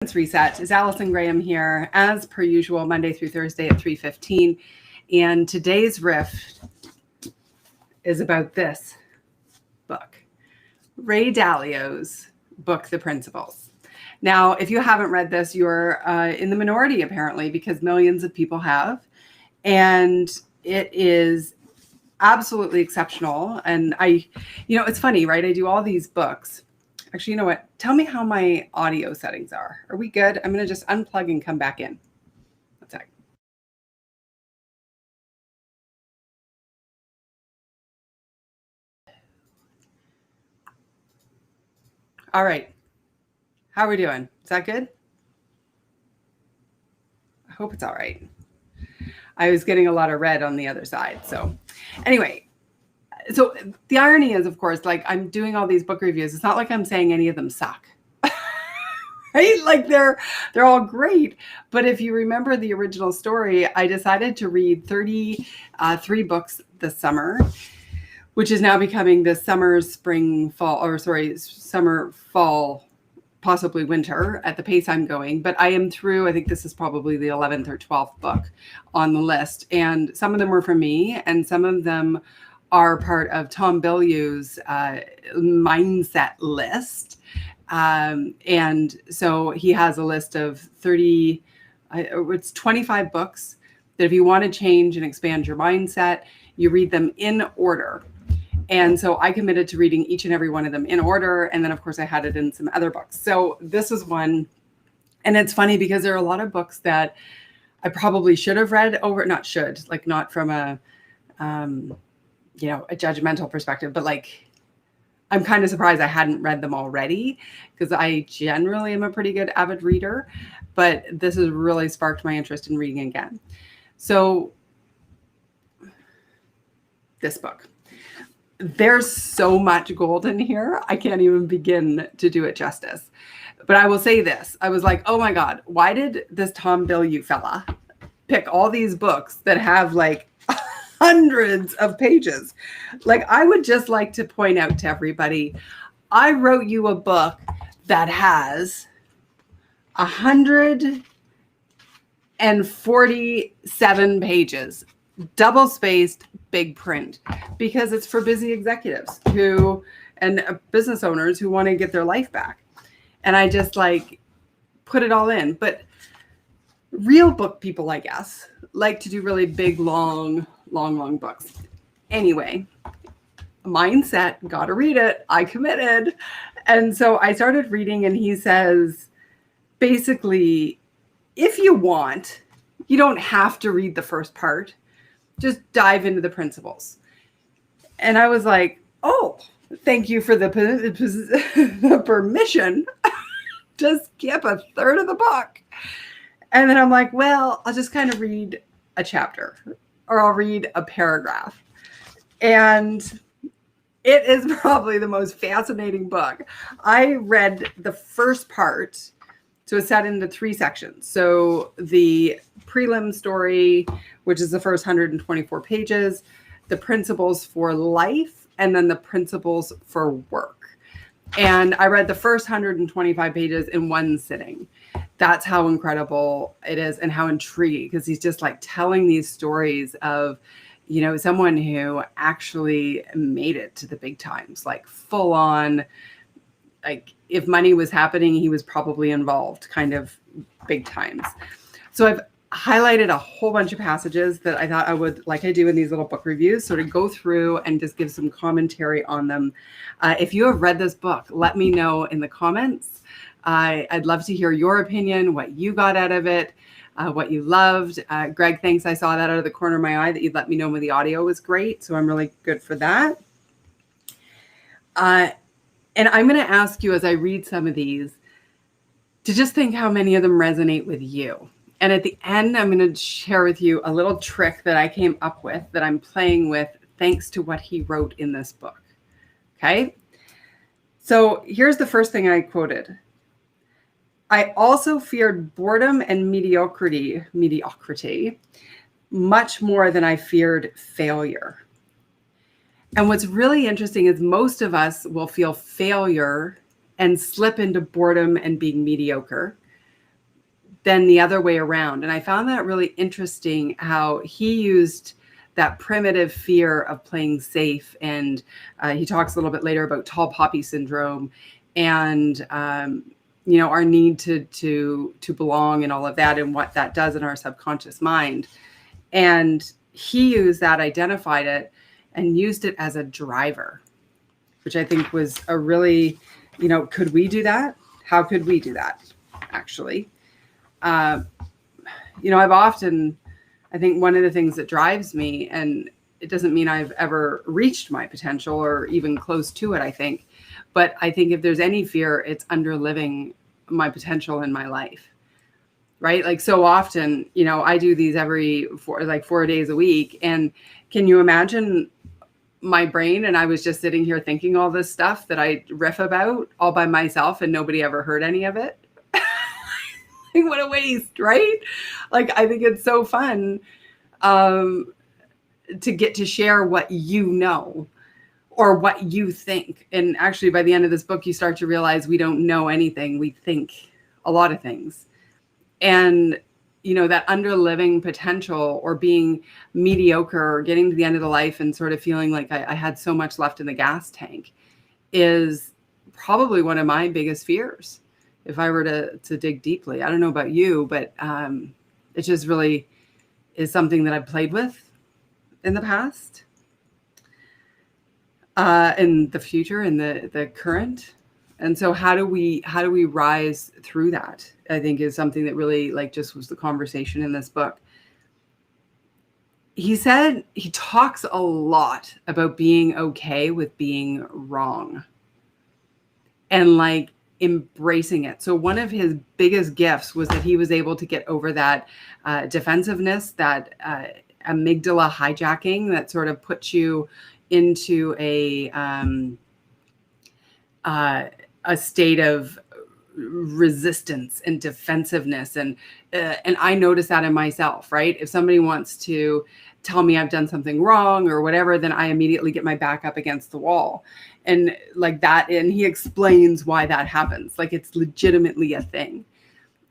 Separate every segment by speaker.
Speaker 1: Reset is Allison Graham here, as per usual, Monday through Thursday at 3:15. And today's riff is about this book, Ray Dalio's book, The Principles. Now, if you haven't read this, you're in the minority, apparently, because millions of people have. And it is absolutely exceptional. And it's funny, right? I do all these books. Actually, you know what? Tell me how my audio settings are. Are we good? I'm going to just unplug and come back in. One sec. All right. How are we doing? Is that good? I hope it's all right. I was getting a lot of red on the other side. So anyway, so the irony is, of course, like I'm doing all these book reviews. It's not like I'm saying any of them suck. Right? Like they're all great. But if you remember the original story, I decided to read 33 books this summer, which is now becoming the summer, fall, possibly winter at the pace I'm going. But I am through, I think this is probably the 11th or 12th book on the list. And some of them were from me, and some of them are part of Tom Bilyeu's mindset list. And so he has a list of 25 books that if you want to change and expand your mindset, you read them in order. And so I committed to reading each and every one of them in order. And then, of course, I had it in some other books. So this is one. And it's funny because there are a lot of books that I probably should have read not from a judgmental perspective, but like, I'm kind of surprised I hadn't read them already because I generally am a pretty good avid reader, but this has really sparked my interest in reading again. So this book, there's so much gold in here. I can't even begin to do it justice, but I will say this. I was like, oh my God, why did this Tom Bilyeu fella pick all these books that have like hundreds of pages? Like, I would just like to point out to everybody, I wrote you a book that has 147 pages, double spaced, big print, because it's for busy executives and business owners who want to get their life back. And I just like put it all in. But real book people, I guess, like to do really big, long books. Anyway, mindset, got to read it. I committed. And so I started reading, and he says, basically, if you want, you don't have to read the first part. Just dive into the principles. And I was like, oh, thank you for the permission to skip a third of the book. And then I'm like, well, I'll just kind of read a chapter, or I'll read a paragraph. And it is probably the most fascinating book. I read the first part, so it's set into 3 sections. So the prelim story, which is the first 124 pages, the principles for life, and then the principles for work. And I read the first 125 pages in one sitting. That's how incredible it is and how intriguing, because he's just like telling these stories of, someone who actually made it to the big times, like full on, like if money was happening, he was probably involved kind of big times. So I've highlighted a whole bunch of passages that I thought I would, like I do in these little book reviews, sort of go through and just give some commentary on them. If you have read this book, let me know in the comments. I'd love to hear your opinion, what you got out of it, what you loved. Greg, thanks. I saw that out of the corner of my eye that you'd let me know when the audio was great. So I'm really good for that. And I'm going to ask you as I read some of these to just think how many of them resonate with you. And at the end, I'm going to share with you a little trick that I came up with that I'm playing with thanks to what he wrote in this book. Okay. So here's the first thing I quoted. I also feared boredom and mediocrity much more than I feared failure. And what's really interesting is most of us will feel failure and slip into boredom and being mediocre. than the other way around. And I found that really interesting how he used that primitive fear of playing safe. And he talks a little bit later about tall poppy syndrome and, our need to belong and all of that and what that does in our subconscious mind. And he used that, identified it, and used it as a driver, which I think was a really, could we do that? How could we do that, actually? I've often, I think one of the things that drives me, and it doesn't mean I've ever reached my potential or even close to it, I think, but I think if there's any fear, it's underliving my potential in my life, right? Like so often, I do these every 4 days a week. And can you imagine my brain? And I was just sitting here thinking all this stuff that I riff about all by myself and nobody ever heard any of it. What a waste, right? Like, I think it's so fun to get to share what you know or what you think. And actually, by the end of this book, you start to realize we don't know anything. We think a lot of things. And, that underliving potential or being mediocre or getting to the end of the life and sort of feeling like I had so much left in the gas tank is probably one of my biggest fears. If I were to dig deeply, I don't know about you, but it just really is something that I've played with in the past, in the future, in the current. And so how do we rise through that? I think is something that really just was the conversation in this book. He said he talks a lot about being okay with being wrong and embracing it. So one of his biggest gifts was that he was able to get over that defensiveness, that amygdala hijacking that sort of puts you into a state of resistance and defensiveness. And I notice that in myself, right? If somebody wants to tell me I've done something wrong or whatever, then I immediately get my back up against the wall. And that, and he explains why that happens. It's legitimately a thing.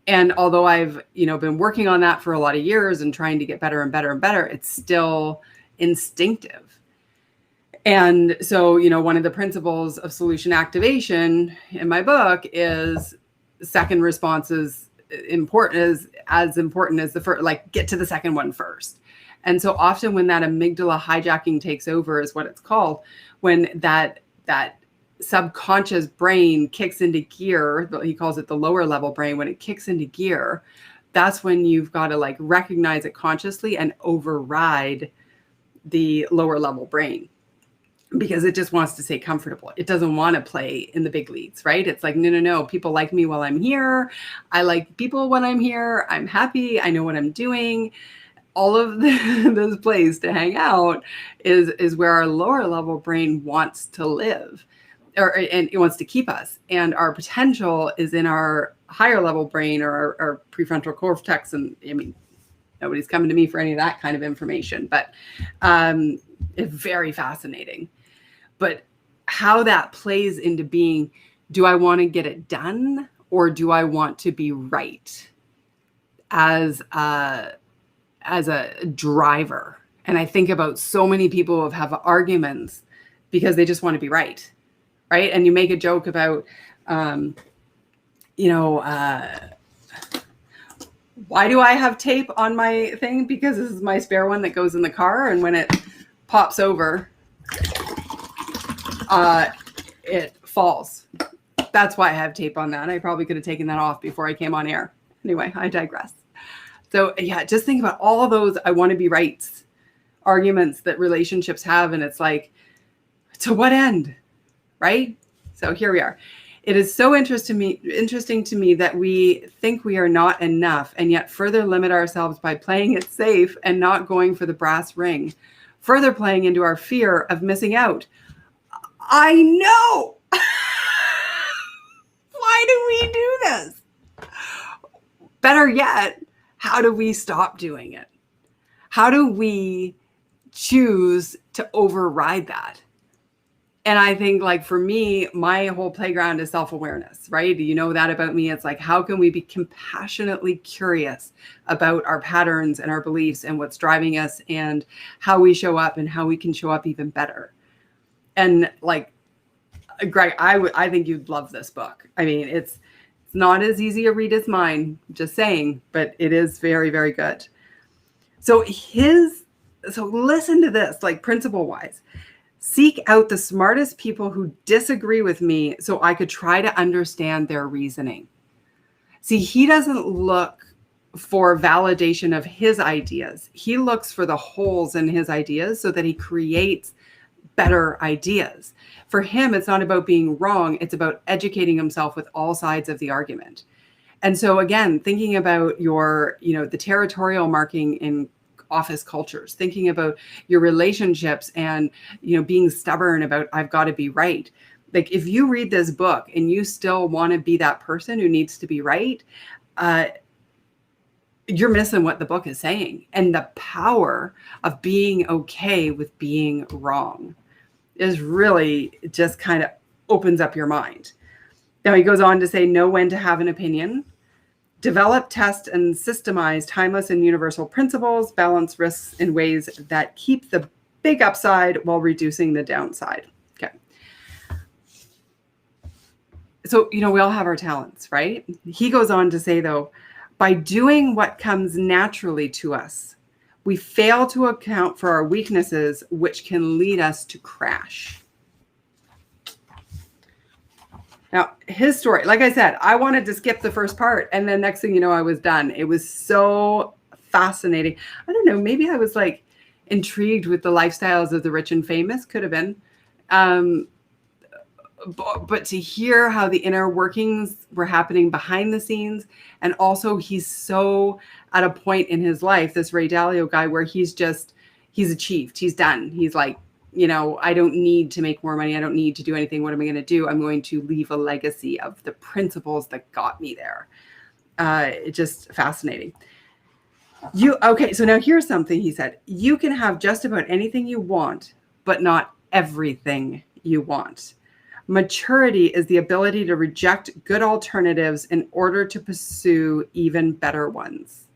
Speaker 1: And although I've, been working on that for a lot of years and trying to get better and better and better, it's still instinctive. And so, one of the principles of solution activation in my book is second response is important, as important as the first, get to the second one first. And so often when that amygdala hijacking takes over is what it's called, when that subconscious brain kicks into gear, he calls it the lower level brain, when it kicks into gear, that's when you've got to recognize it consciously and override the lower level brain, because it just wants to stay comfortable. It doesn't want to play in the big leagues, right? It's no, people like me while I'm here. I like people when I'm here. I'm happy. I know what I'm doing. All of this place to hang out is where our lower level brain wants to live, and it wants to keep us. And our potential is in our higher level brain, or our prefrontal cortex. And nobody's coming to me for any of that kind of information, but it's very fascinating. But how that plays into being, do I want to get it done or do I want to be right as a driver? And I think about so many people who have arguments because they just want to be right. Right. And you make a joke about, why do I have tape on my thing? Because this is my spare one that goes in the car. And when it pops over, it falls. That's why I have tape on that. I probably could have taken that off before I came on air. Anyway, I digress. So yeah, just think about all those I want to be right arguments that relationships have. And it's to what end? Right? So here we are. It is so interesting to me that we think we are not enough and yet further limit ourselves by playing it safe and not going for the brass ring, further playing into our fear of missing out. I know. Why do we do this? Better yet, how do we stop doing it? How do we choose to override that And I think like for me, my whole playground is self-awareness, right? You know that about me. It's like, how can we be compassionately curious about our patterns and our beliefs and what's driving us and how we show up and how we can show up even better. And like, Greg, I think you'd love this book. I mean, it's not as easy a read as mine, just saying, but it is very, very good. So listen to this, like principle wise. Seek out the smartest people who disagree with me so I could try to understand their reasoning. See, he doesn't look for validation of his ideas. He looks for the holes in his ideas so that he creates better ideas. For him, it's not about being wrong. It's about educating himself with all sides of the argument. And so again, thinking about the territorial marking in office cultures, thinking about your relationships and, being stubborn about, I've got to be right. Like if you read this book and you still want to be that person who needs to be right, you're missing what the book is saying. And the power of being okay with being wrong is really just kind of opens up your mind. Now he goes on to say, know when to have an opinion. Develop, test, and systemize timeless and universal principles, balance risks in ways that keep the big upside while reducing the downside. Okay. So, we all have our talents, right? He goes on to say, though, by doing what comes naturally to us, we fail to account for our weaknesses, which can lead us to crash. Now, his story, like I said, I wanted to skip the first part. And then next thing you know, I was done. It was so fascinating. I don't know, maybe I was like intrigued with the lifestyles of the rich and famous, could have been. But to hear how the inner workings were happening behind the scenes. And also he's so at a point in his life, this Ray Dalio guy, where he's achieved, he's done. He's like, I don't need to make more money. I don't need to do anything. What am I going to do? I'm going to leave a legacy of the principles that got me there. It's just fascinating. Okay, so now here's something he said. You can have just about anything you want, but not everything you want. Maturity is the ability to reject good alternatives in order to pursue even better ones.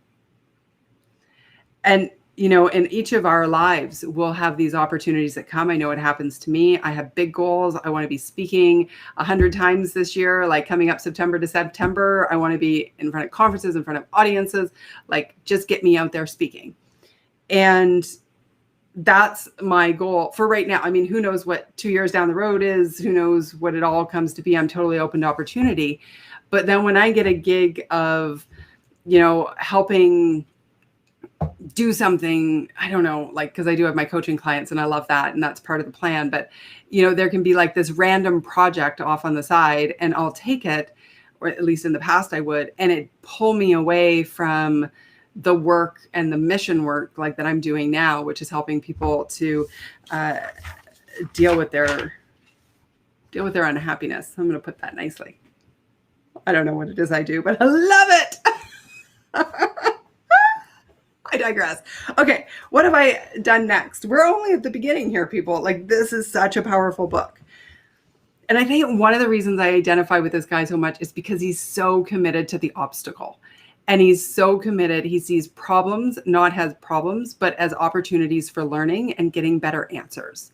Speaker 1: And in each of our lives, we'll have these opportunities that come. I know it happens to me. I have big goals. I want to be speaking 100 times this year, like coming up September to September. I want to be in front of conferences, in front of audiences, like just get me out there speaking. And that's my goal for right now. I mean, who knows what 2 years down the road is? Who knows what it all comes to be? I'm totally open to opportunity. But then when I get a gig of, helping do something, I don't know, like, because I do have my coaching clients and I love that. And that's part of the plan. But, there can be like this random project off on the side and I'll take it, or at least in the past I would, and it pull me away from the work and the mission work like that I'm doing now, which is helping people to deal with their unhappiness. I'm going to put that nicely. I don't know what it is I do, but I love it. I digress. Okay, what have I done next? We're only at the beginning here, people. Like, this is such a powerful book. And I think one of the reasons I identify with this guy so much is because he's so committed to the obstacle. And he's so committed. He sees problems not as problems, but as opportunities for learning and getting better answers.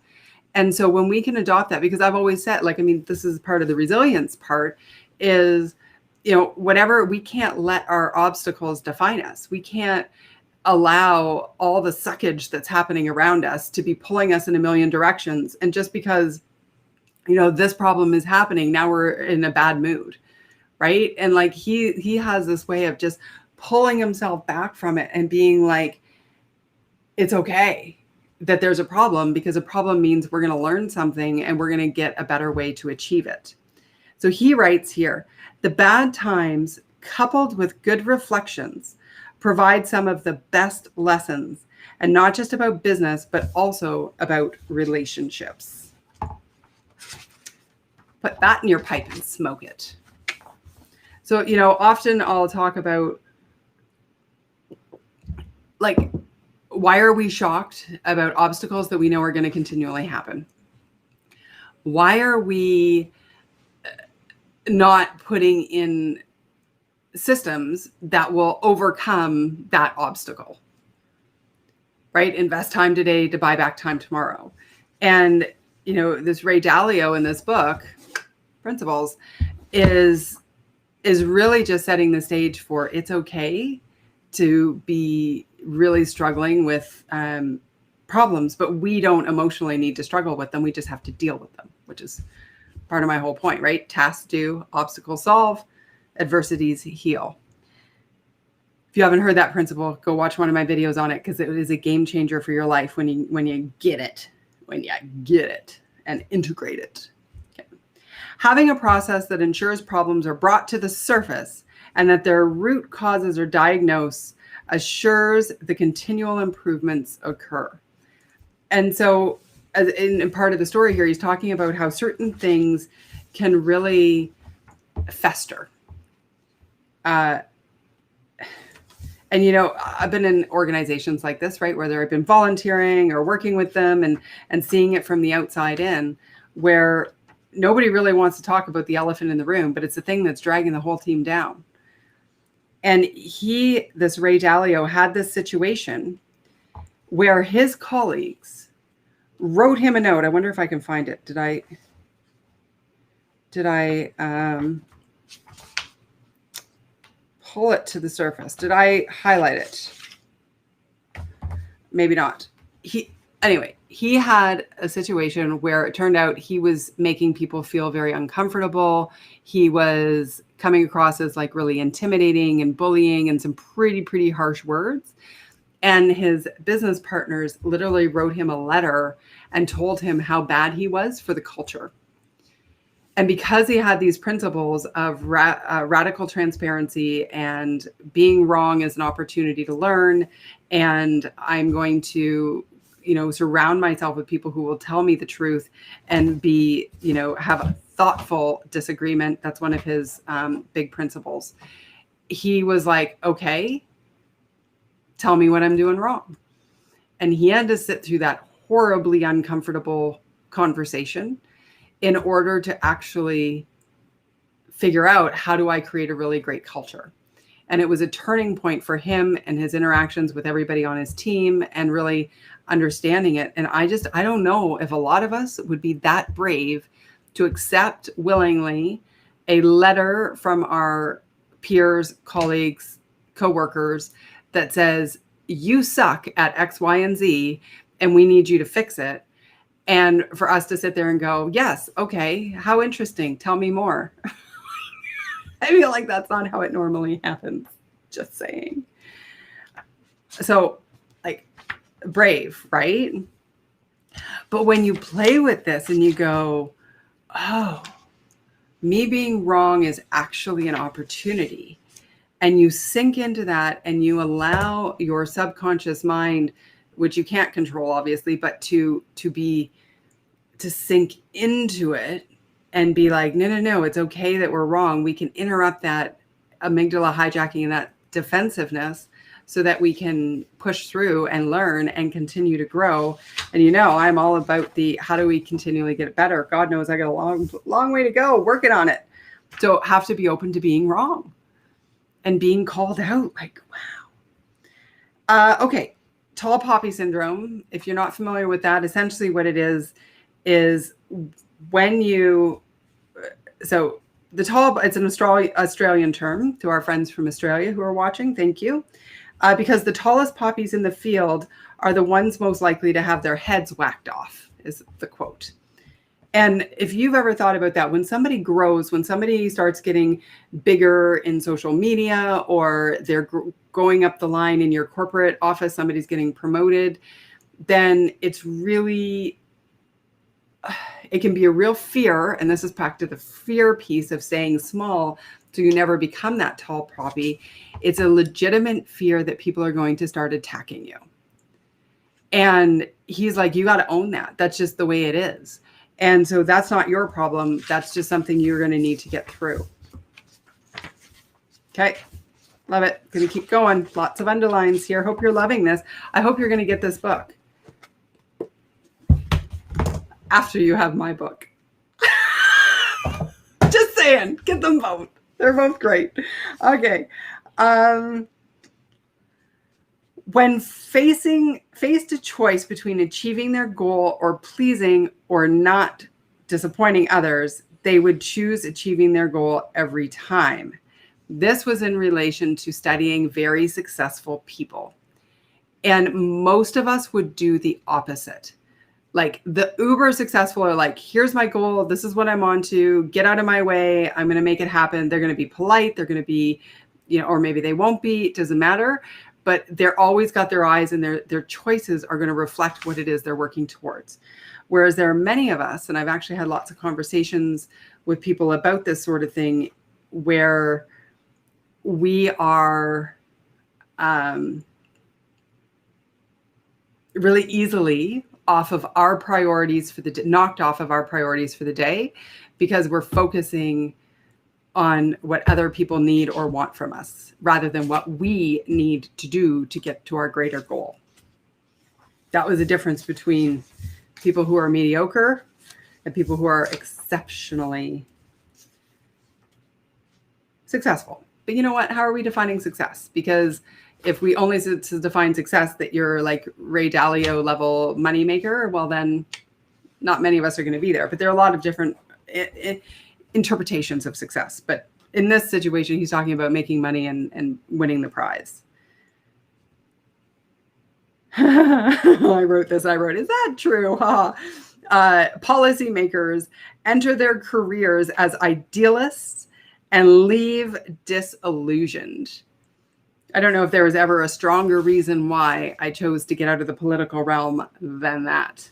Speaker 1: And so when we can adopt that, because I've always said, this is part of the resilience part is, whatever, we can't let our obstacles define us. We can't allow all the suckage that's happening around us to be pulling us in a million directions. And just because, this problem is happening, now we're in a bad mood. Right. And like he has this way of just pulling himself back from it and being like, it's okay that there's a problem, because a problem means we're going to learn something and we're going to get a better way to achieve it. So he writes here, the bad times coupled with good reflections provide some of the best lessons, and not just about business, but also about relationships. Put that in your pipe and smoke it. So, often I'll talk about, like, why are we shocked about obstacles that we know are going to continually happen? Why are we not putting in systems that will overcome that obstacle? Right? Invest time today to buy back time tomorrow. And, this Ray Dalio in this book, Principles, is really just setting the stage for it's okay to be really struggling with problems, but we don't emotionally need to struggle with them. We just have to deal with them, which is part of my whole point, right? Tasks do, obstacles solve, adversities heal. If you haven't heard that principle, go watch one of my videos on it, because it is a game changer for your life when you get it and integrate it. Okay. Having a process that ensures problems are brought to the surface and that their root causes are diagnosed assures the continual improvements occur. And so in part of the story here, he's talking about how certain things can really fester. And, I've been in organizations like this, right, whether I've been volunteering or working with them and seeing it from the outside in, where nobody really wants to talk about the elephant in the room, but it's the thing that's dragging the whole team down. And this Ray Dalio, had this situation where his colleagues wrote him a note. I wonder if I can find it. Did I pull it to the surface? Did I highlight it? Maybe not. He had a situation where it turned out he was making people feel very uncomfortable. He was coming across as like really intimidating and bullying and some pretty harsh words. And his business partners literally wrote him a letter and told him how bad he was for the culture. And because he had these principles of radical transparency and being wrong is an opportunity to learn, and I'm going to, surround myself with people who will tell me the truth and be, have a thoughtful disagreement. That's one of his big principles. He was like, okay, tell me what I'm doing wrong. And he had to sit through that horribly uncomfortable conversation in order to actually figure out, how do I create a really great culture? And it was a turning point for him and his interactions with everybody on his team and really understanding it. And I don't know if a lot of us would be that brave to accept willingly a letter from our peers, colleagues, coworkers that says, you suck at X, Y, and Z, and we need you to fix it. And for us to sit there and go, yes, okay, how interesting, tell me more. I feel like that's not how it normally happens, just saying. So, like, brave, right? But when you play with this and you go, oh, me being wrong is actually an opportunity, and you sink into that and you allow your subconscious mind, which you can't control, obviously, but to sink into it and be like, no, it's okay that we're wrong. We can interrupt that amygdala hijacking and that defensiveness so that we can push through and learn and continue to grow. And I'm all about how do we continually get better? God knows I got a long way to go working on it. So have to be open to being wrong and being called out, like, wow. Okay. Tall poppy syndrome. If you're not familiar with that, essentially what it is when it's an Australian term to our friends from Australia who are watching. Thank you. Because the tallest poppies in the field are the ones most likely to have their heads whacked off, is the quote. And if you've ever thought about that, when somebody grows, when somebody starts getting bigger in social media, or they're going up the line in your corporate office, somebody's getting promoted, then it's really, it can be a real fear. And this is back to the fear piece of staying small so you never become that tall poppy. It's a legitimate fear that people are going to start attacking you. And he's like, you got to own that. That's just the way it is. And so that's not your problem. That's just something you're going to need to get through. Okay. Love it. Going to keep going. Lots of underlines here. Hope you're loving this. I hope you're going to get this book after you have my book. saying. Get them both. They're both great. Okay. When faced a choice between achieving their goal or pleasing or not disappointing others, they would choose achieving their goal every time. This was in relation to studying very successful people. And most of us would do the opposite. Like the uber successful are like, here's my goal. This is what I'm on to. Get out of my way. I'm going to make it happen. They're going to be polite. They're going to be, or maybe they won't be. It doesn't matter. But they're always got their eyes, and their choices are going to reflect what it is they're working towards. Whereas there are many of us, and I've actually had lots of conversations with people about this sort of thing, where we are really easily off of our priorities knocked off of our priorities for the day, because we're focusing on what other people need or want from us rather than what we need to do to get to our greater goal. That was the difference between people who are mediocre and people who are exceptionally successful. But you know what? How are we defining success? Because if we only define success that you're like Ray Dalio level moneymaker, well, then not many of us are going to be there. But there are a lot of different interpretations of success. But in this situation, he's talking about making money and winning the prize. I wrote, is that true? Policymakers enter their careers as idealists and leave disillusioned. I don't know if there was ever a stronger reason why I chose to get out of the political realm than that.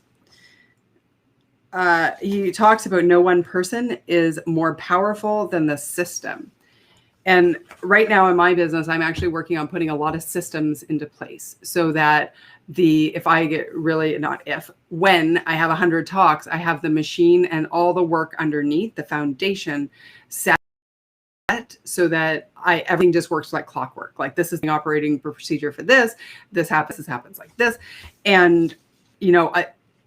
Speaker 1: He talks about no one person is more powerful than the system. And right now in my business, I'm actually working on putting a lot of systems into place so that when I have 100 talks, I have the machine and all the work underneath, the foundation set so that everything just works like clockwork. Like, this is the operating procedure for this happens like this. And,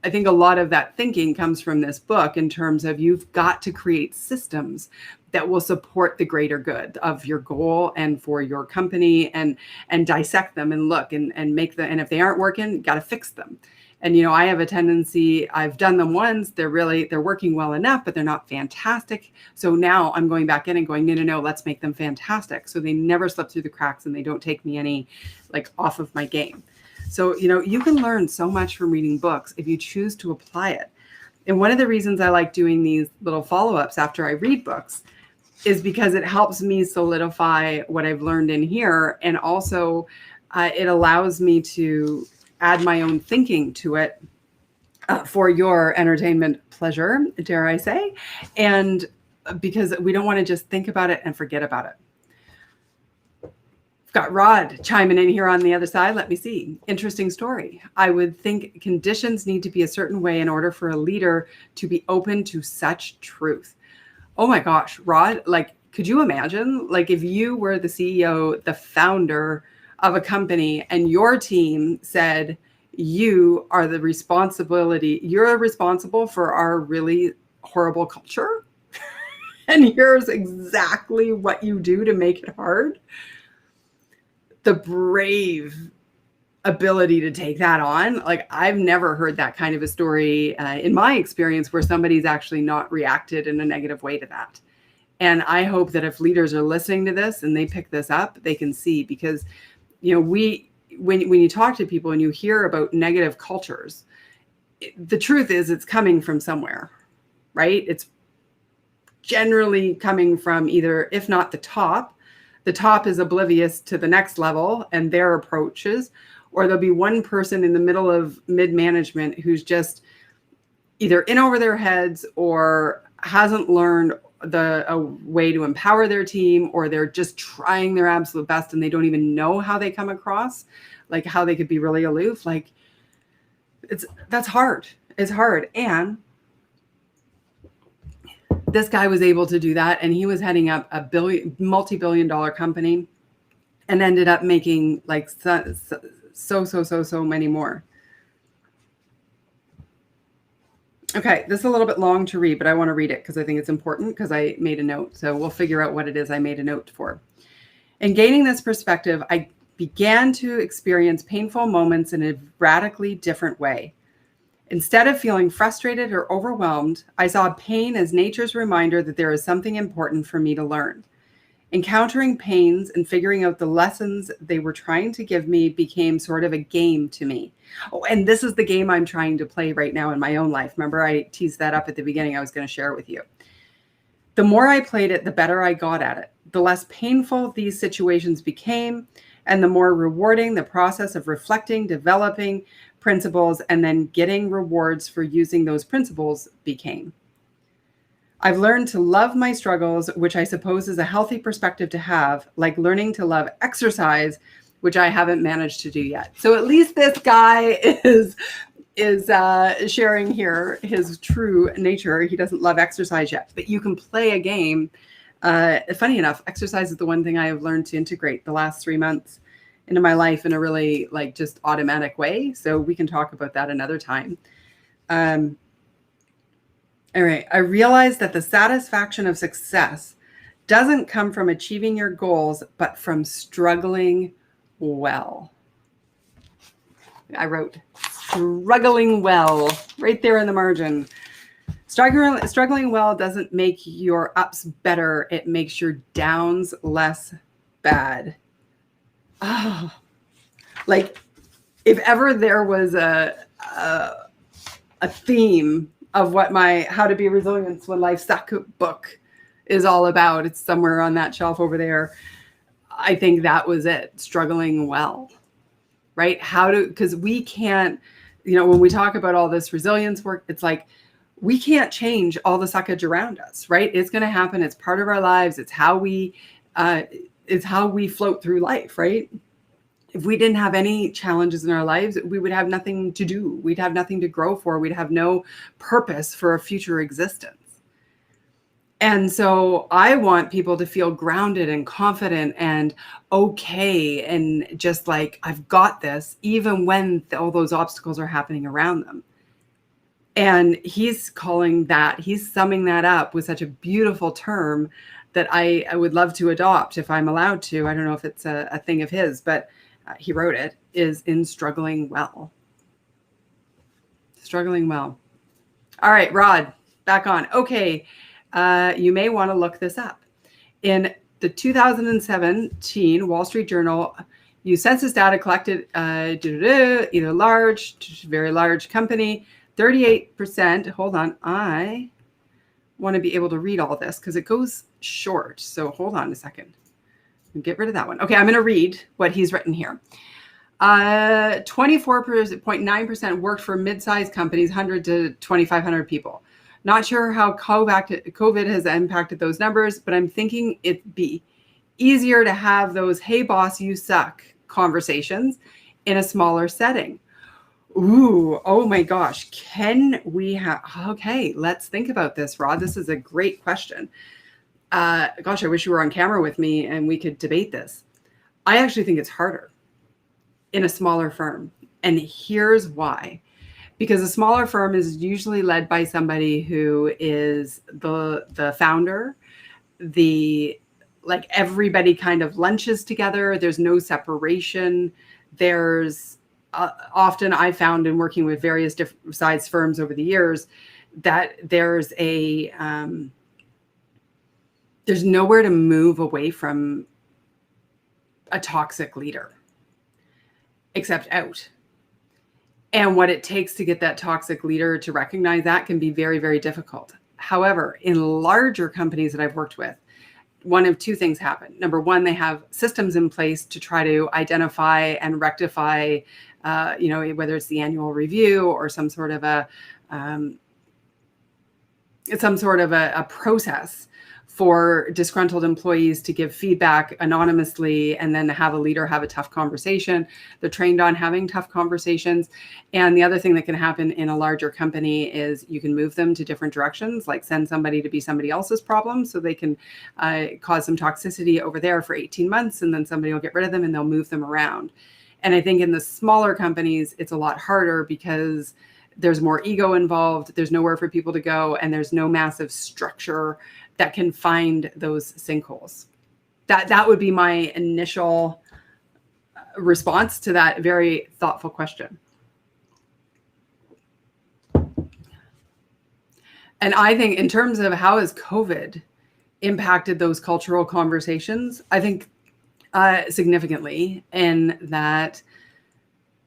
Speaker 1: I think a lot of that thinking comes from this book in terms of you've got to create systems that will support the greater good of your goal and for your company, and dissect them and look and make them. And if they aren't working, got to fix them. And, I have a tendency, I've done them once, they're working well enough, but they're not fantastic. So now I'm going back in and going, no, let's make them fantastic. So they never slip through the cracks and they don't take me any off of my game. So, you can learn so much from reading books if you choose to apply it. And one of the reasons I like doing these little follow-ups after I read books is because it helps me solidify what I've learned in here. And also it allows me to add my own thinking to it for your entertainment pleasure, dare I say. And because we don't want to just think about it and forget about it. I've got Rod chiming in here on the other side. Let me see. Interesting story. I would think conditions need to be a certain way in order for a leader to be open to such truth. Oh my gosh, Rod, could you imagine, if you were the CEO, the founder of a company, and your team said, you're responsible for our really horrible culture, and here's exactly what you do to make it hard. The brave ability to take that on. I've never heard that kind of a story in my experience where somebody's actually not reacted in a negative way to that. And I hope that if leaders are listening to this and they pick this up, they can see, because, when you talk to people and you hear about negative cultures, the truth is it's coming from somewhere, right? It's generally coming from either, if not the top is oblivious to the next level and their approaches, or there'll be one person in the middle of mid-management who's just either in over their heads or hasn't learned a way to empower their team, or they're just trying their absolute best and they don't even know how they come across, how they could be really aloof. That's hard. It's hard. And this guy was able to do that, and he was heading up a multi-billion-dollar company and ended up making so many more. Okay, this is a little bit long to read, but I want to read it because I think it's important because I made a note. So we'll figure out what it is I made a note for. In gaining this perspective, I began to experience painful moments in a radically different way. Instead of feeling frustrated or overwhelmed, I saw pain as nature's reminder that there is something important for me to learn. Encountering pains and figuring out the lessons they were trying to give me became sort of a game to me. Oh, and this is the game I'm trying to play right now in my own life. Remember, I teased that up at the beginning. I was going to share it with you. The more I played it, the better I got at it. The less painful these situations became, and the more rewarding the process of reflecting, developing principles, and then getting rewards for using those principles became. I've learned to love my struggles, which I suppose is a healthy perspective to have, like learning to love exercise, which I haven't managed to do yet. So at least this guy is sharing here his true nature. He doesn't love exercise yet, but you can play a game. Funny enough, exercise is the one thing I have learned to integrate the last 3 months into my life in a really like just automatic way. So we can talk about that another time. All right. I realized that the satisfaction of success doesn't come from achieving your goals, but from struggling well. I wrote struggling well right there in the margin. Struggling well doesn't make your ups better. It makes your downs less bad. Oh, like if ever there was a theme of what my How to Be Resilient When Life Sucks book is all about, it's somewhere on that shelf over there. I think that was it. Struggling well, right? Because we can't, when we talk about all this resilience work, it's like, we can't change all the suckage around us, right? It's going to happen. It's part of our lives. It's how we float through life, right? If we didn't have any challenges in our lives, we would have nothing to do. We'd have nothing to grow for. We'd have no purpose for a future existence. And so I want people to feel grounded and confident and okay and just like, I've got this, even when all those obstacles are happening around them. And he's summing that up with such a beautiful term that I would love to adopt if I'm allowed to. I don't know if it's a thing of his, but he wrote it, is in struggling well. Struggling well. All right, Rod, back on. Okay, you may want to look this up. In the 2017 Wall Street Journal, used census data collected either large, very large company, 38%. Hold on, I want to be able to read all this because it goes short. So hold on a second. Get rid of that one. Okay, I'm going to read what he's written here. 24.9% worked for mid-sized companies, 100 to 2,500 people. Not sure how COVID has impacted those numbers, but I'm thinking it'd be easier to have those, hey boss, you suck conversations in a smaller setting. Ooh, oh my gosh. Okay, let's think about this, Rod. This is a great question. Gosh, I wish you were on camera with me and we could debate this. I actually think it's harder in a smaller firm. And here's why. Because a smaller firm is usually led by somebody who is the founder. Like everybody kind of lunches together. There's no separation. There's often I found in working with various different size firms over the years that there's nowhere to move away from a toxic leader except out. And what it takes to get that toxic leader to recognize that can be very, very difficult. However, in larger companies that I've worked with, one of two things happen. Number one, they have systems in place to try to identify and rectify, whether it's the annual review or some sort of a process for disgruntled employees to give feedback anonymously and then have a leader have a tough conversation. They're trained on having tough conversations. And the other thing that can happen in a larger company is you can move them to different directions, like send somebody to be somebody else's problem so they can cause some toxicity over there for 18 months and then somebody will get rid of them and they'll move them around. And I think in the smaller companies, it's a lot harder because there's more ego involved, there's nowhere for people to go, and there's no massive structure that can find those sinkholes. That would be my initial response to that very thoughtful question. And I think in terms of how has COVID impacted those cultural conversations, I think significantly, in that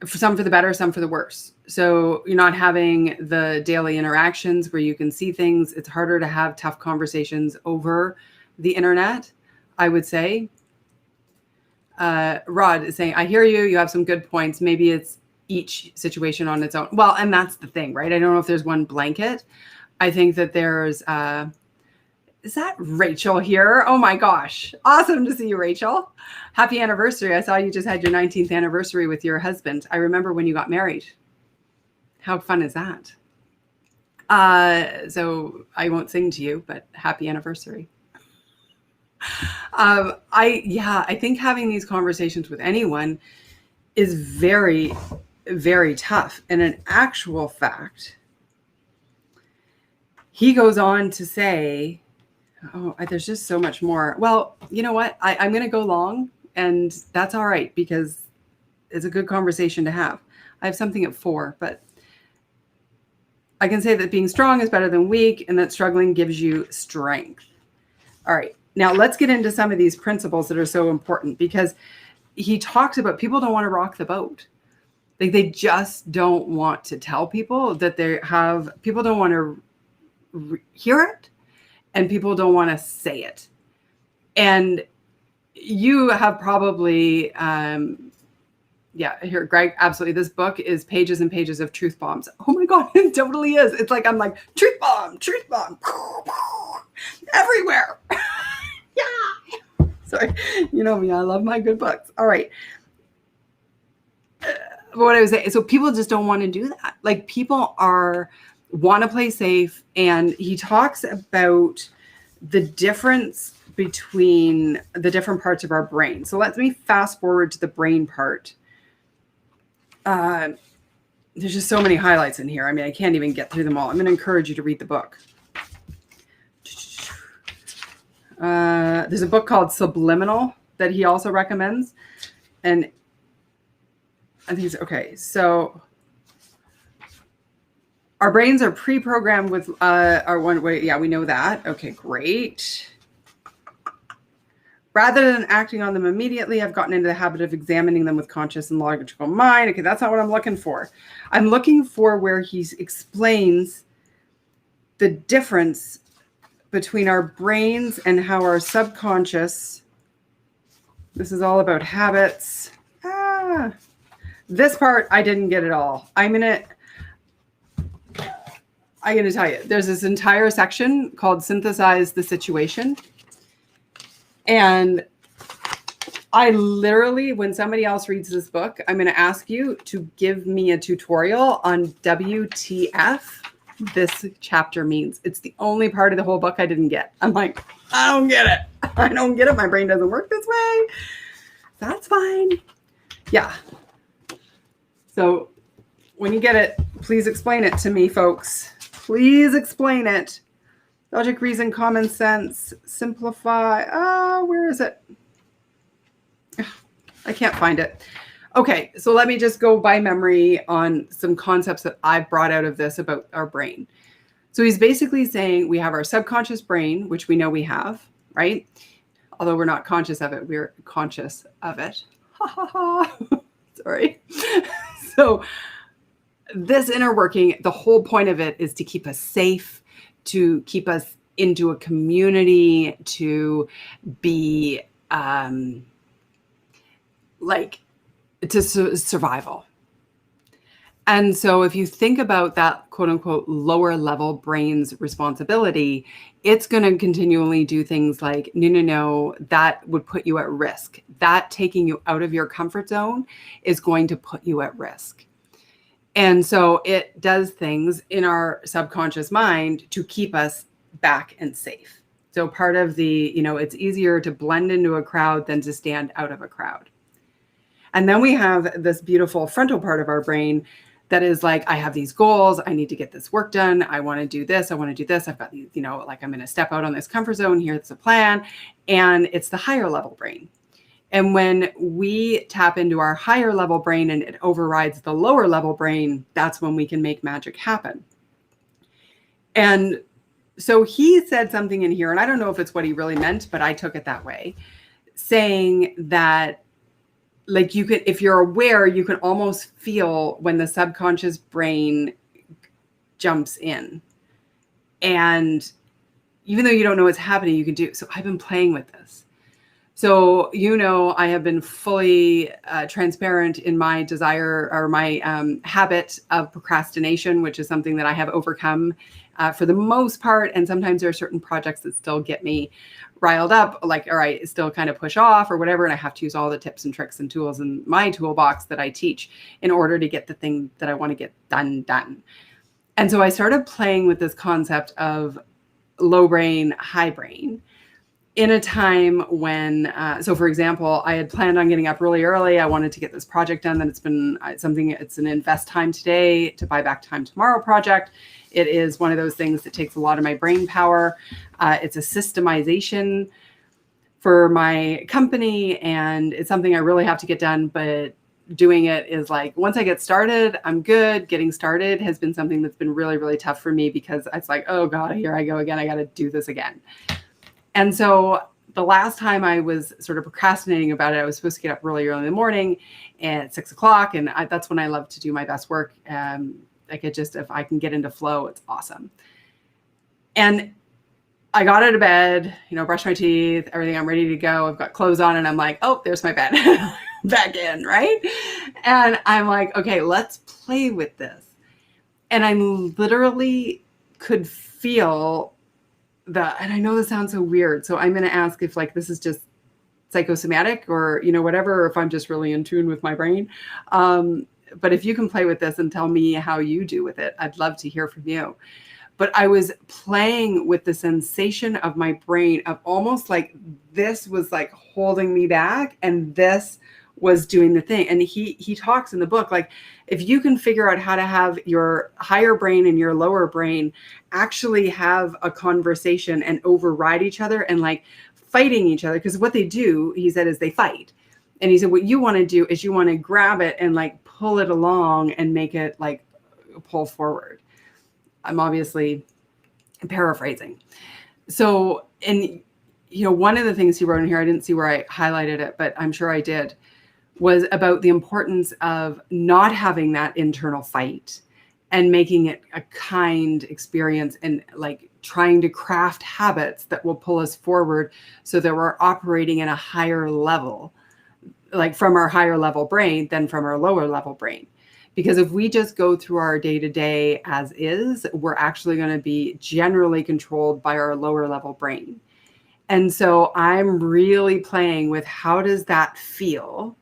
Speaker 1: some for the better, some for the worse. So you're not having the daily interactions where you can see things. It's harder to have tough conversations over the internet, I would say. Rod is saying, I hear you. You have some good points. Maybe it's each situation on its own. Well, and that's the thing, right? I don't know if there's one blanket. I think that there's, is that Rachel here? Oh my gosh. Awesome to see you, Rachel. Happy anniversary. I saw you just had your 19th anniversary with your husband. I remember when you got married. How fun is that? So I won't sing to you, but happy anniversary. I think having these conversations with anyone is very, very tough. And in actual fact, he goes on to say, oh, there's just so much more. Well, you know what? I'm going to go long, and that's all right, because it's a good conversation to have. I have something at 4, but I can say that being strong is better than weak, and that struggling gives you strength. All right. Now let's get into some of these principles that are so important, because he talks about people don't want to rock the boat. Like, they just don't want to tell people that people don't want to hear it, and people don't want to say it. And you have probably, here, Greg, absolutely. This book is pages and pages of truth bombs. Oh my God, it totally is. It's like, I'm like, truth bomb, everywhere. Yeah. Sorry. You know me, I love my good books. All right. What I was saying, so people just don't want to do that. Like, people want to play safe. And he talks about the difference between the different parts of our brain. So let me fast forward to the brain part. There's just so many highlights in here. I mean, I can't even get through them all. I'm going to encourage you to read the book. There's a book called Subliminal that he also recommends. And I think it's okay. So our brains are pre-programmed with our one way. Yeah, we know that. Okay, great. Rather than acting on them immediately, I've gotten into the habit of examining them with conscious and logical mind. Okay, that's not what I'm looking for. I'm looking for where he explains the difference between our brains and how our subconscious, this is all about habits. This part, I didn't get at all. I'm going to tell you, there's this entire section called Synthesize the Situation. And I literally, when somebody else reads this book, I'm going to ask you to give me a tutorial on WTF this chapter means. It's the only part of the whole book I didn't get. I'm like, I don't get it. I don't get it. My brain doesn't work this way. That's fine. Yeah. So when you get it, please explain it to me, folks. Please explain it. Logic, reason, common sense, simplify. Where is it? I can't find it. Okay, so let me just go by memory on some concepts that I've brought out of this about our brain. So he's basically saying we have our subconscious brain, which we know we have, right? Although we're not conscious of it, we're conscious of it. Ha ha ha. Sorry. So this inner working, the whole point of it is to keep us safe, to keep us into a community, to be survival. And so if you think about that quote unquote lower level brain's responsibility, it's going to continually do things like, no, that would put you at risk. That taking you out of your comfort zone is going to put you at risk. And so it does things in our subconscious mind to keep us back and safe. So part of the, it's easier to blend into a crowd than to stand out of a crowd. And then we have this beautiful frontal part of our brain that is like, I have these goals. I need to get this work done. I want to do this. I want to do this. I've got these, like I'm going to step out on this comfort zone. Here's the plan. And it's the higher level brain. And when we tap into our higher level brain and it overrides the lower level brain, that's when we can make magic happen. And so he said something in here, and I don't know if it's what he really meant, but I took it that way, saying that like you could, if you're aware, you can almost feel when the subconscious brain jumps in. And even though you don't know what's happening, you can do. So I've been playing with this. So, I have been fully transparent in my desire or my habit of procrastination, which is something that I have overcome for the most part. And sometimes there are certain projects that still get me riled up, or I still kind of push off or whatever. And I have to use all the tips and tricks and tools in my toolbox that I teach in order to get the thing that I want to get done. And so I started playing with this concept of low brain, high brain, in a time when, so for example, I had planned on getting up really early. I wanted to get this project done. Then it's been it's an invest time today to buy back time tomorrow project. It is one of those things that takes a lot of my brain power. It's a systemization for my company, and it's something I really have to get done. But doing it is like, once I get started, I'm good. Getting started has been something that's been really, really tough for me because it's like, oh God, here I go again. I got to do this again. And so the last time I was sort of procrastinating about it, I was supposed to get up really early in the morning at 6 o'clock. And that's when I love to do my best work. If I can get into flow, it's awesome. And I got out of bed, brushed my teeth, everything. I'm ready to go. I've got clothes on and I'm like, oh, there's my bed. Back in, right? And I'm like, okay, let's play with this. And I literally could feel and I know this sounds so weird. So I'm going to ask if this is just psychosomatic or, whatever, or if I'm just really in tune with my brain. But if you can play with this and tell me how you do with it, I'd love to hear from you. But I was playing with the sensation of my brain of almost like this was like holding me back and this was doing the thing. And he talks in the book, like if you can figure out how to have your higher brain and your lower brain actually have a conversation and override each other and like fighting each other, because what they do, he said, is they fight. And he said, what you want to do is you want to grab it and like pull it along and make it like pull forward. I'm obviously paraphrasing. So, and one of the things he wrote in here, I didn't see where I highlighted it, but I'm sure I did, was about the importance of not having that internal fight and making it a kind experience and like trying to craft habits that will pull us forward so that we're operating in a higher level, like from our higher level brain than from our lower level brain. Because if we just go through our day-to-day as is, we're actually going to be generally controlled by our lower level brain. And so I'm really playing with how does that feel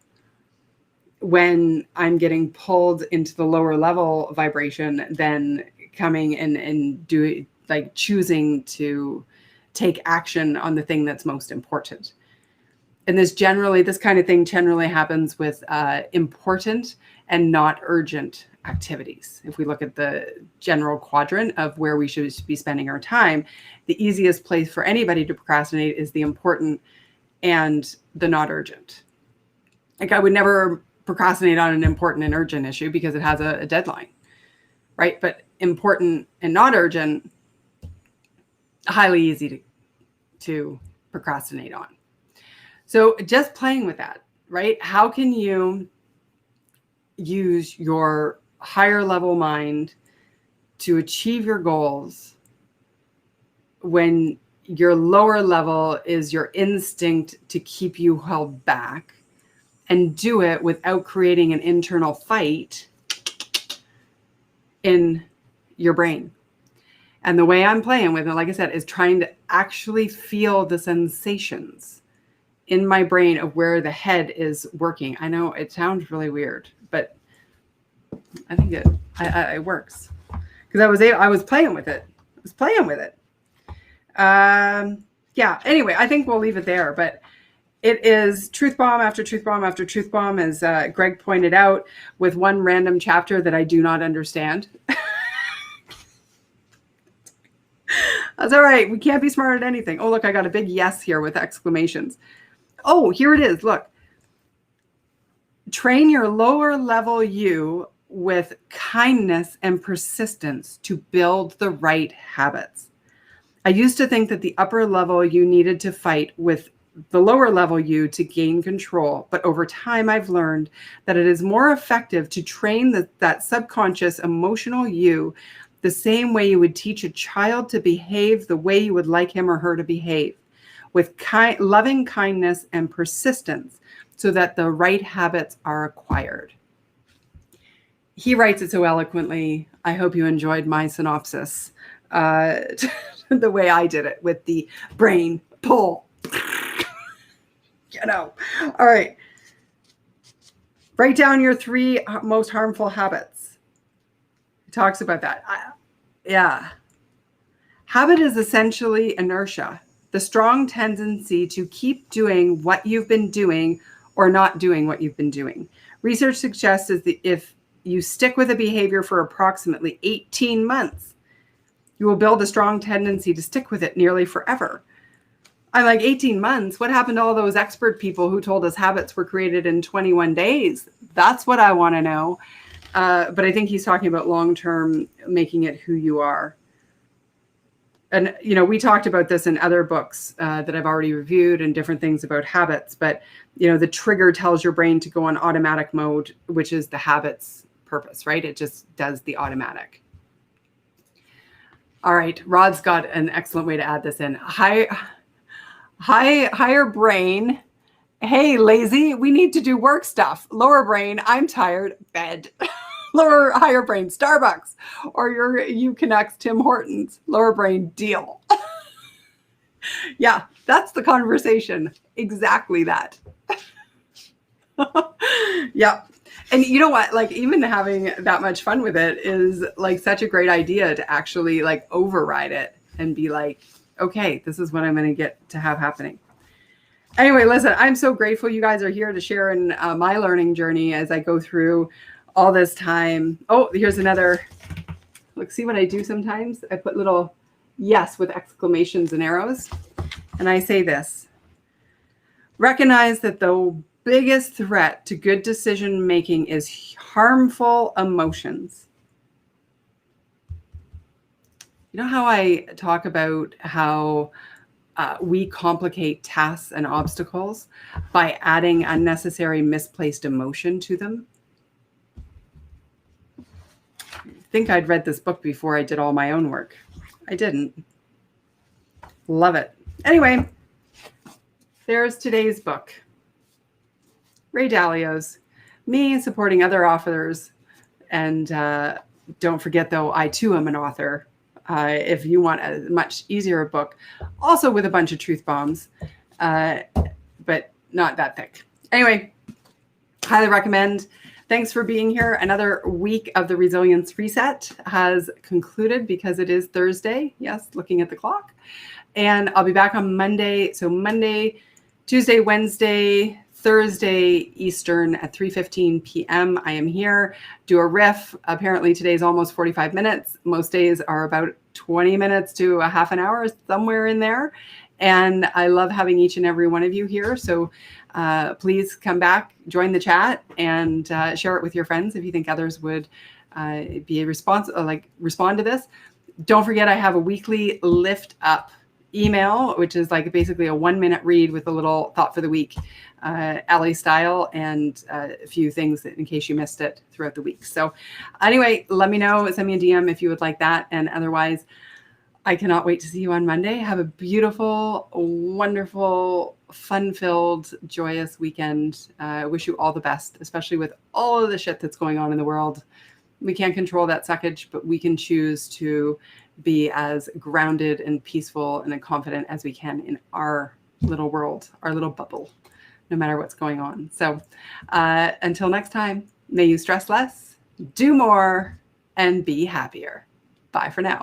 Speaker 1: when I'm getting pulled into the lower level vibration, then coming and doing, like choosing to take action on the thing that's most important. And this kind of thing generally happens with important and not urgent activities. If we look at the general quadrant of where we should be spending our time, the easiest place for anybody to procrastinate is the important and the not urgent. Like I would never procrastinate on an important and urgent issue because it has a deadline, right? But important and not urgent, highly easy to procrastinate on. So just playing with that, right? How can you use your higher level mind to achieve your goals when your lower level is your instinct to keep you held back, and do it without creating an internal fight in your brain? And the way I'm playing with it, like I said, is trying to actually feel the sensations in my brain of where the head is working. I know it sounds really weird, but I think it works because I was playing with it. Yeah. Anyway, I think we'll leave it there. But It is truth bomb after truth bomb after truth bomb, as Greg pointed out, with one random chapter that I do not understand. That's all right. We can't be smart at anything. Oh, look, I got a big yes here with exclamations. Oh, here it is. Look. Train your lower level you with kindness and persistence to build the right habits. I used to think that the upper level you needed to fight with the lower level you to gain control, but over time I've learned that it is more effective to train that subconscious emotional you the same way you would teach a child to behave the way you would like him or her to behave, with loving kindness and persistence, so that the right habits are acquired. He writes it so eloquently. I hope you enjoyed my synopsis, the way I did it with the brain pull. All right. Write down your 3 most harmful habits. He talks about that. Yeah. Habit is essentially inertia, the strong tendency to keep doing what you've been doing or not doing what you've been doing. Research suggests that if you stick with a behavior for approximately 18 months, you will build a strong tendency to stick with it nearly forever. I'm like, 18 months? What happened to all those expert people who told us habits were created in 21 days? That's what I want to know. But I think he's talking about long-term, making it who you are. And, we talked about this in other books that I've already reviewed and different things about habits. But, the trigger tells your brain to go on automatic mode, which is the habit's purpose, right? It just does the automatic. All right. Rod's got an excellent way to add this in. Higher brain. Hey, lazy, we need to do work stuff. Lower brain, I'm tired, bed. Higher brain, Starbucks, or your Uconnects, Tim Hortons. Lower brain, deal. Yeah, that's the conversation. Exactly that. Yeah. And you know what? Like, even having that much fun with it is like such a great idea to actually like override it and be like, okay, this is what I'm going to get to have happening. Anyway, listen, I'm so grateful you guys are here to share in my learning journey as I go through all this time. Oh, here's another. Look, see what I do sometimes? I put little yes with exclamations and arrows. And I say this. Recognize that the biggest threat to good decision making is harmful emotions. You know how I talk about how we complicate tasks and obstacles by adding unnecessary misplaced emotion to them? I think I'd read this book before I did all my own work. I didn't. Love it. Anyway, there's today's book. Ray Dalio's, me supporting other authors. And don't forget, though, I too am an author. If you want a much easier book, also with a bunch of truth bombs, but not that thick. Anyway, highly recommend. Thanks for being here. Another week of the Resilience Reset has concluded because it is Thursday. Yes, looking at the clock. And I'll be back on Monday. So Monday, Tuesday, Wednesday, Thursday Eastern at 3:15 p.m. I am here. Do a riff. Apparently today's almost 45 minutes. Most days are about 20 minutes to a half an hour, somewhere in there. And I love having each and every one of you here. So please come back, join the chat, and share it with your friends if you think others would respond to this. Don't forget, I have a weekly lift up email, which is like basically a 1-minute read with a little thought for the week, Allie style, and a few things that in case you missed it throughout the week. So anyway, let me know, send me a DM if you would like that. And otherwise, I cannot wait to see you on Monday. Have a beautiful, wonderful, fun-filled, joyous weekend. I wish you all the best, especially with all of the shit that's going on in the world. We can't control that suckage, but we can choose to be as grounded and peaceful and confident as we can in our little world, our little bubble, no matter what's going on. So until next time, may you stress less, do more, and be happier. Bye for now.